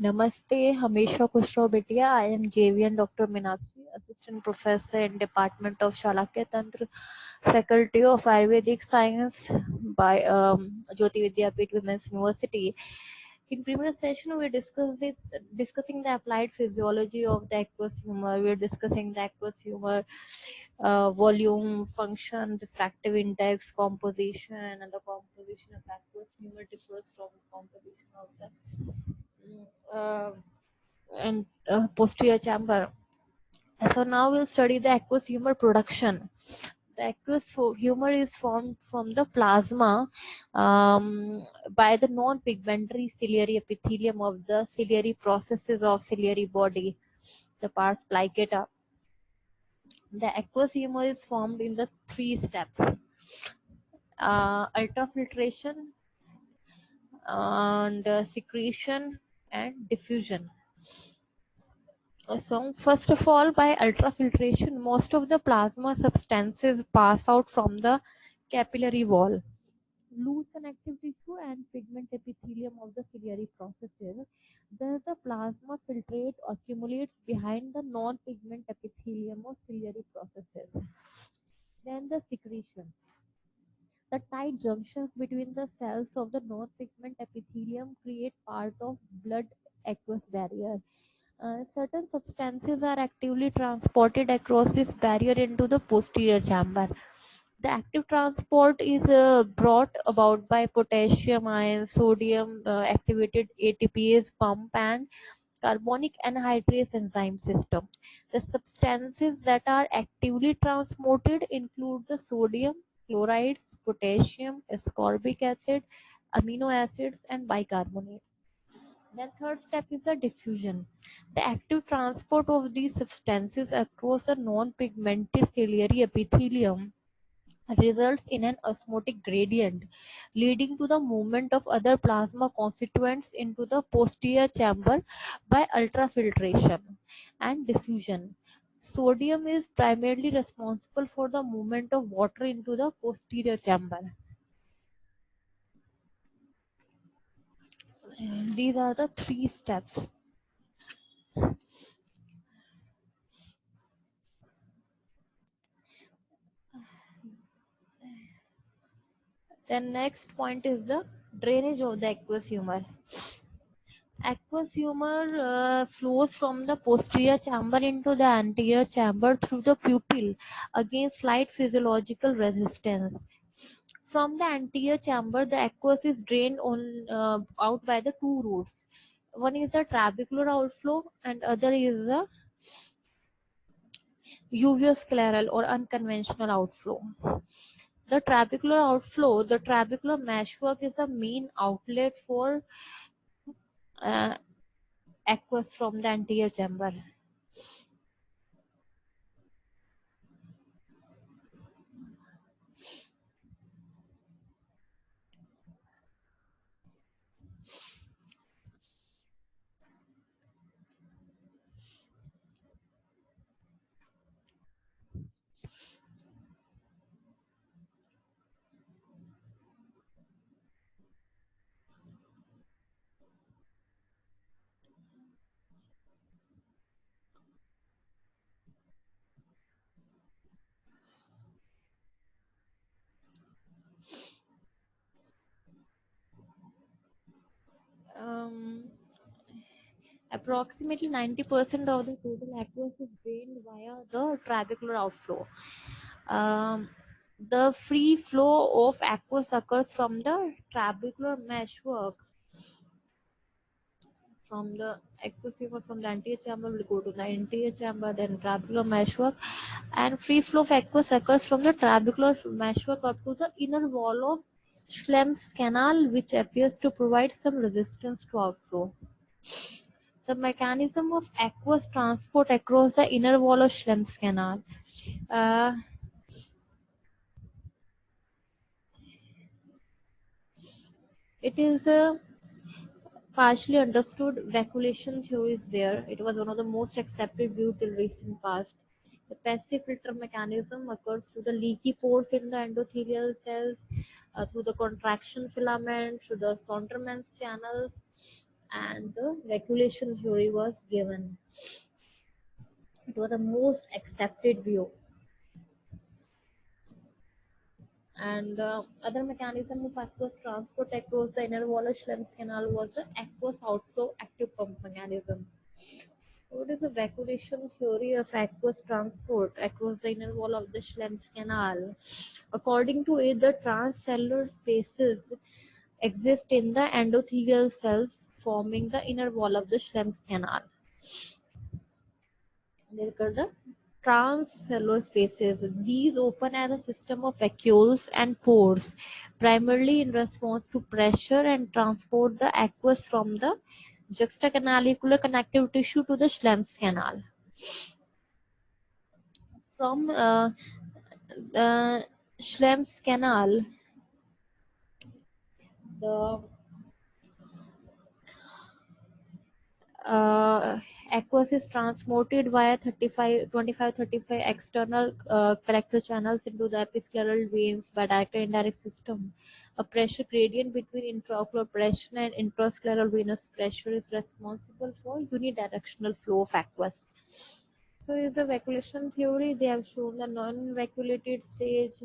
Namaste, हमेशा खुश रहो बिटिया. I am JVN Dr. Meenakshi, Assistant Professor in Department of Shalakya Tantra, Faculty of Ayurvedic Science by Jyoti Vidyapeeth Women's University. In previous session, we discussing the applied physiology of the aqueous humor. We are discussing the aqueous humor, volume, function, refractive index, composition, and the composition of aqueous humor differs from composition of the uh, posterior chamber. So now we'll study the aqueous humor production. The aqueous humor is formed from the plasma by the non-pigmentary ciliary epithelium of the ciliary processes of ciliary body, the pars plicata. The aqueous humor is formed in the three steps: ultrafiltration and secretion and diffusion. So first of all, by ultrafiltration, most of the plasma substances pass out from the capillary wall, loose connective tissue and pigment epithelium of the ciliary processes. Thus, the plasma filtrate accumulates behind the non-pigment epithelium of ciliary processes. Then the secretion. The tight junctions between the cells of the non-pigment epithelium create part of blood aqueous barrier. Certain substances are actively transported across this barrier into the posterior chamber. The active transport is brought about by potassium ions, sodium activated ATPase pump, and carbonic anhydrase enzyme system. The substances that are actively transported include the sodium, chlorides, potassium, ascorbic acid, amino acids, and bicarbonate. Then third step is the diffusion. The active transport of these substances across the non-pigmented ciliary epithelium results in an osmotic gradient, leading to the movement of other plasma constituents into the posterior chamber by ultrafiltration and diffusion. Sodium is primarily responsible for the movement of water into the posterior chamber. These are the three steps. Then next point is the drainage of the aqueous humor. Aqueous humor flows from the posterior chamber into the anterior chamber through the pupil against slight physiological resistance. From the anterior chamber, the aqueous is drained out by the two routes. One is the trabecular outflow and other is the uveoscleral or unconventional outflow. The trabecular meshwork is the main outlet for uh, aqueous from the anterior chamber. Um, Approximately 90% of the total aqueous is drained via the trabecular outflow. Um, the free flow of aqueous occurs from the trabecular meshwork. From the aqueous humor from the anterior chamber will go to the interior chamber, then trabecular meshwork, and free flow of aqueous occurs from the trabecular meshwork up to the inner wall of Schlemm's canal, which appears to provide some resistance to outflow. The mechanism of aqueous transport across the inner wall of Schlemm's canal. Uh, it is a partially understood vacuolation theory is there. It was one of the most accepted view till recent past. The passive filter mechanism occurs through the leaky pores in the endothelial cells, through the contraction filament, through the Sondermann's channels, and the vacuolation theory was given. It was the most accepted view. And the other mechanism of aqueous transport across the inner wall of Schlemm's canal was the aqueous outflow active pump mechanism. What is the vacuolation theory of aqueous transport across the inner wall of the Schlemm's canal? According to it, the transcellular spaces exist in the endothelial cells forming the inner wall of the Schlemm's canal. They are called the transcellular spaces. These open as a system of vacuoles and pores, primarily in response to pressure, and transport the aqueous from the juxtacanalicular connective tissue to the Schlemm's canal. From the Schlemm's canal, the aqueous is transported via 25-35 external collector channels into the episcleral veins by direct and indirect system. A pressure gradient between intraocular pressure and intrascleral venous pressure is responsible for unidirectional flow of aqueous. So is the vacuolation theory. They have shown the non-vacuolated stage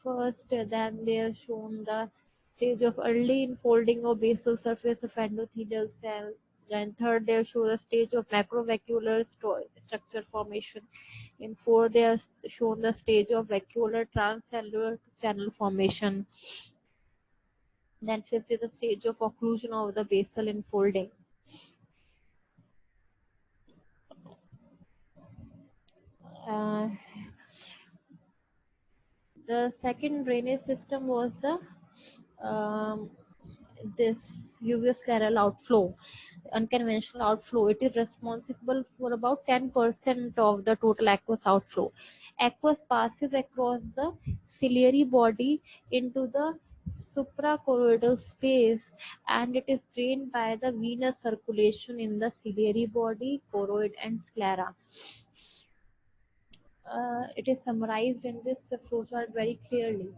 first, then they have shown the stage of early enfolding of basal surface of endothelial cell. Then third, they show the stage of macrovacuolar structure formation. In fourth, they have shown the stage of vacuolar transcellular channel formation. Then fifth is the stage of occlusion of the basal enfolding. The second drainage system was the this uvascular outflow, unconventional outflow. It is responsible for about 10% of the total aqueous outflow. Aqueous passes across the ciliary body into the suprachoroidal space, and it is drained by the venous circulation in the ciliary body, choroid, and sclera. It is summarized in this flowchart very clearly.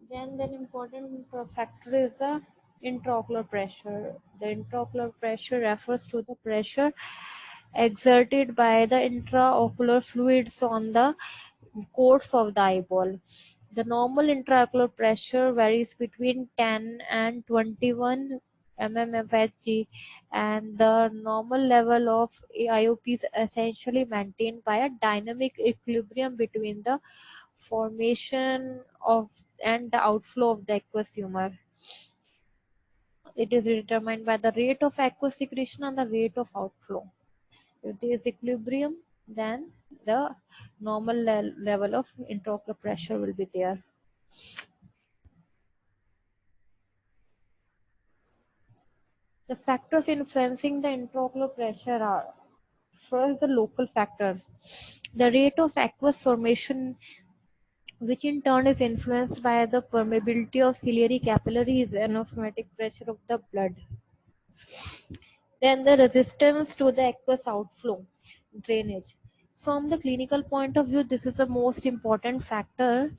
Then the important factor is the intraocular pressure. The intraocular pressure refers to the pressure exerted by the intraocular fluids on the course of the eyeball. The normal intraocular pressure varies between 10 and 21 mmFHg, and the normal level of IOP is essentially maintained by a dynamic equilibrium between the formation of and the outflow of the aqueous humor. It is determined by the rate of aqueous secretion and the rate of outflow. If there is equilibrium, then the normal level of intraocular pressure will be there. The factors influencing the intraocular pressure are: first, the local factors. The rate of aqueous formation, which in turn is influenced by the permeability of ciliary capillaries and osmotic pressure of the blood. Then the resistance to the aqueous outflow, drainage. From the clinical point of view, this is the most important factor.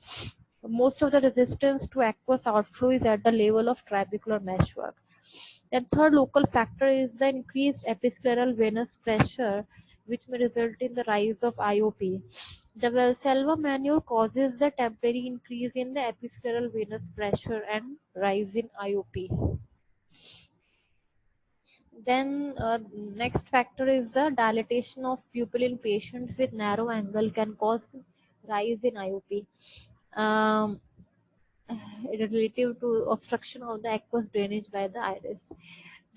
Most of the resistance to aqueous outflow is at the level of trabecular meshwork. Then third local factor is the increased episcleral venous pressure, which may result in the rise of IOP. The Valsalva manure causes the temporary increase in the episcleral venous pressure and rise in IOP. Then next factor is the dilatation of pupil in patients with narrow angle can cause rise in IOP. Relative to obstruction of the aqueous drainage by the iris.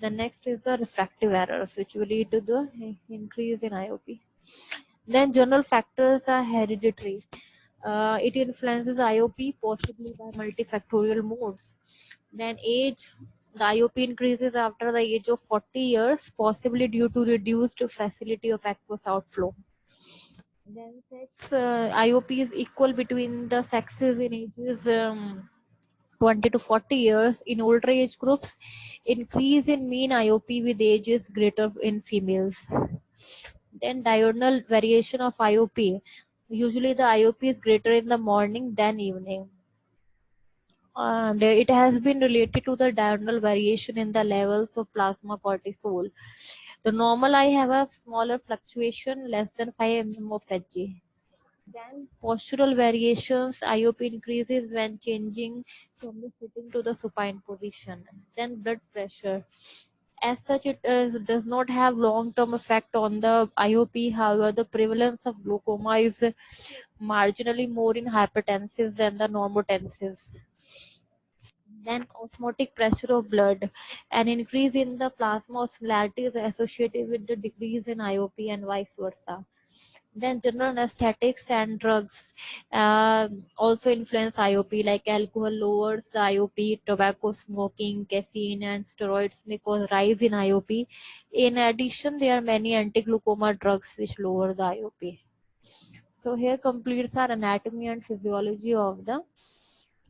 The next is the refractive errors, which will lead to the increase in IOP. Then general factors are hereditary. It influences IOP possibly by multifactorial modes. Then age, the IOP increases after the age of 40 years, possibly due to reduced facility of aqueous outflow. Then sex, IOP is equal between the sexes in ages 20 to 40 years. In older age groups, increase in mean IOP with age is greater in females. Then diurnal variation of IOP. Usually the IOP is greater in the morning than evening. and it has been related to the diurnal variation in the levels of plasma cortisol. The normal eye have a smaller fluctuation, less than 5 mm of Hg. Then postural variations, IOP increases when changing from the sitting to the supine position. Then blood pressure. As such, does not have long-term effect on the IOP. However, the prevalence of glaucoma is marginally more in hypertensives than the normotensives. Then osmotic pressure of blood. An increase in the plasma osmolarity is associated with the decrease in IOP and vice versa. Then general anesthetics and drugs also influence IOP, like alcohol lowers the IOP, tobacco smoking, caffeine and steroids may cause rise in IOP. In addition, there are many anti-glaucoma drugs which lower the IOP. So here completes our anatomy and physiology of the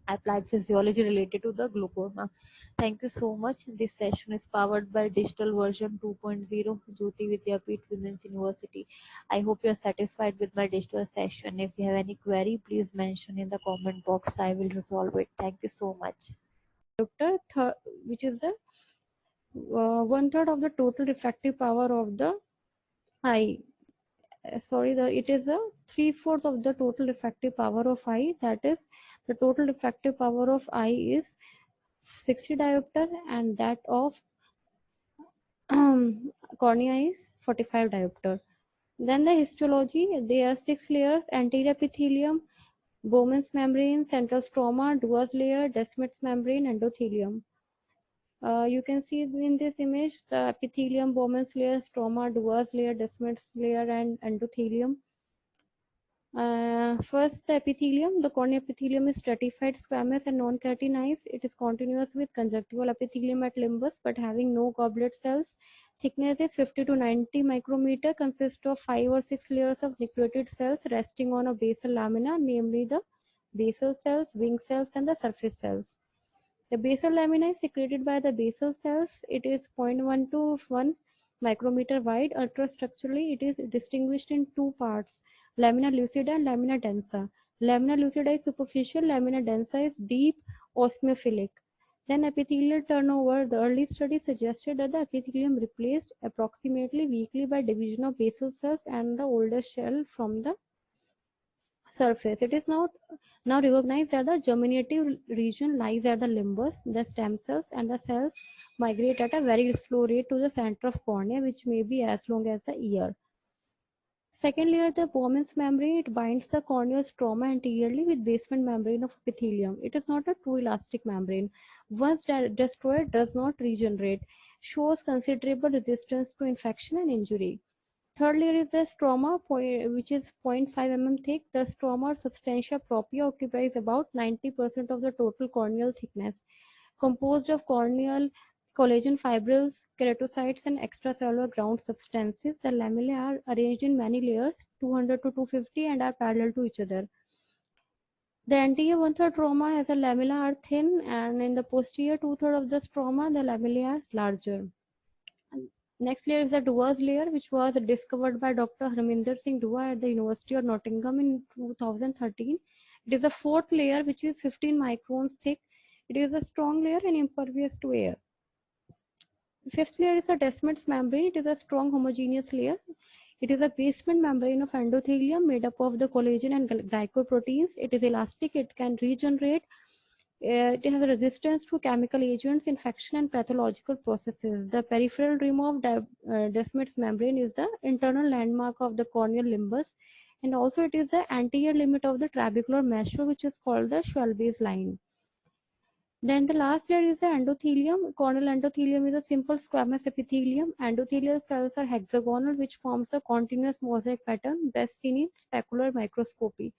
applied physiology related to the glaucoma. Thank you so much. This session is powered by digital version 2.0 Jyoti Vidyapeeth Women's University. I hope you are satisfied with my digital session. If you have any query, please mention in the comment box. I will resolve it. Thank you so much. Diopter, which is the one third of the total refractive power of the eye. It is a 3/4 of the total refractive power of eye. That is, the total refractive power of eye is 60 diopter, and that of cornea is 45 diopter. Then the histology, there are 6 layers: anterior epithelium, Bowman's membrane, central stroma, Dua's layer, Descemet's membrane, endothelium. You can see in this image the epithelium, Bowman's layer, stroma, Dua's layer, Descemet's layer, and endothelium. First, the epithelium. The cornea epithelium is stratified, squamous, and non-keratinized. It is continuous with conjunctival epithelium at limbus, but having no goblet cells. Thickness is 50 to 90 micrometer. Consists of 5 or 6 layers of nucleated cells resting on a basal lamina, namely the basal cells, wing cells, and the surface cells. The basal lamina is secreted by the basal cells. It is 0.1 to 1 micrometer wide. Ultrastructurally, it is distinguished in two parts: lamina lucida and lamina densa. Lamina lucida is superficial, lamina densa is deep osmophilic. Then epithelial turnover. The early study suggested that the epithelium replaced approximately weekly by division of basal cells and the older shell from the surface. It is now recognized that the germinative region lies at the limbus. The stem cells and the cells migrate at a very slow rate to the center of cornea, which may be as long as the ear. Second layer, the Bowman's membrane. It binds the corneal stroma anteriorly with basement membrane of epithelium. It is not a true elastic membrane. Once destroyed, does not regenerate. Shows considerable resistance to infection and injury. Third layer is the stroma, which is 0.5 mm thick. The stroma or substantia propria occupies about 90% of the total corneal thickness. Composed of corneal collagen fibrils, keratocytes, and extracellular ground substances, the lamellae are arranged in many layers, 200 to 250, and are parallel to each other. The anterior one-third stroma has a lamella are thin, and in the posterior two-third of the stroma, the lamellae are larger. Next layer is the Dua's layer, which was discovered by Dr. Harminder Singh Dua at the University of Nottingham in 2013. It is a fourth layer which is 15 microns thick. It is a strong layer and impervious to air. Fifth layer is the Descemet's membrane. It is a strong homogeneous layer. It is a basement membrane of endothelium made up of the collagen and glycoproteins. It is elastic. It can regenerate. It has a resistance to chemical agents, infection, and pathological processes. The peripheral rim of Descemet's membrane is the internal landmark of the corneal limbus, and also it is the anterior limit of the trabecular measure, which is called the Schwalbe's line. Then the last layer is the endothelium. Corneal endothelium is a simple squamous epithelium. Endothelial cells are hexagonal, which forms a continuous mosaic pattern, best seen in specular microscopy.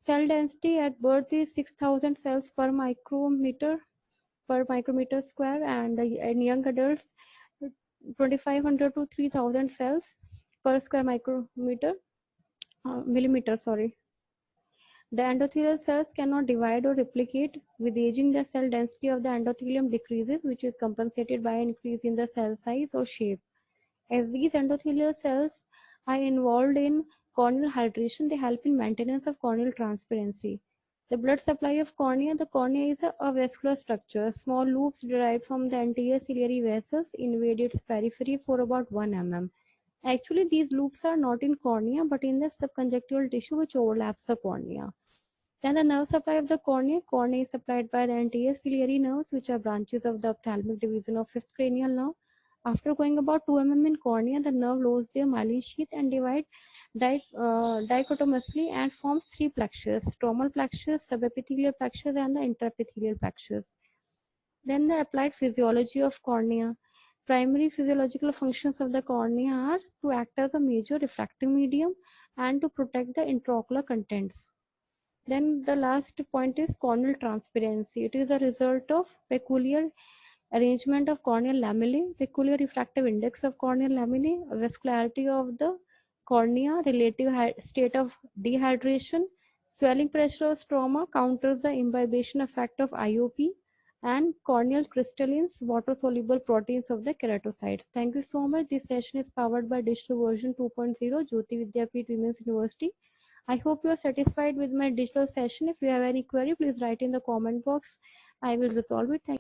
Cell density at birth is 6,000 cells per micrometer square, and in young adults 2,500 to 3,000 cells per square millimeter. The endothelial cells cannot divide or replicate. With aging, the cell density of the endothelium decreases, which is compensated by an increase in the cell size or shape. As these endothelial cells are involved in corneal hydration, they help in maintenance of corneal transparency. The blood supply of cornea. The cornea is a vascular structure. Small loops derived from the anterior ciliary vessels invade its periphery for about 1 mm. Actually, these loops are not in cornea but in the subconjunctival tissue which overlaps the cornea. Then the nerve supply of the cornea. Cornea is supplied by the anterior ciliary nerves, which are branches of the ophthalmic division of fifth cranial nerve. After going about 2 mm in cornea, the nerve loses their myelin sheath and divide dichotomously and forms 3 plexus: stromal plexus, subepithelial plexus, and the interepithelial plexus. Then the applied physiology of cornea. Primary physiological functions of the cornea are to act as a major refractive medium and to protect the intraocular contents. Then the last point is corneal transparency. It is a result of peculiar arrangement of corneal lamellae, peculiar refractive index of corneal lamellae, vascularity of the cornea, relative state of dehydration, swelling pressure of stroma counters the imbibition effect of IOP, and corneal crystallines, water-soluble proteins of the keratocytes. Thank you so much. This session is powered by digital version 2.0, Jyoti Vidyapeeth Women's University. I hope you are satisfied with my digital session. If you have any query, please write in the comment box. I will resolve it. Thank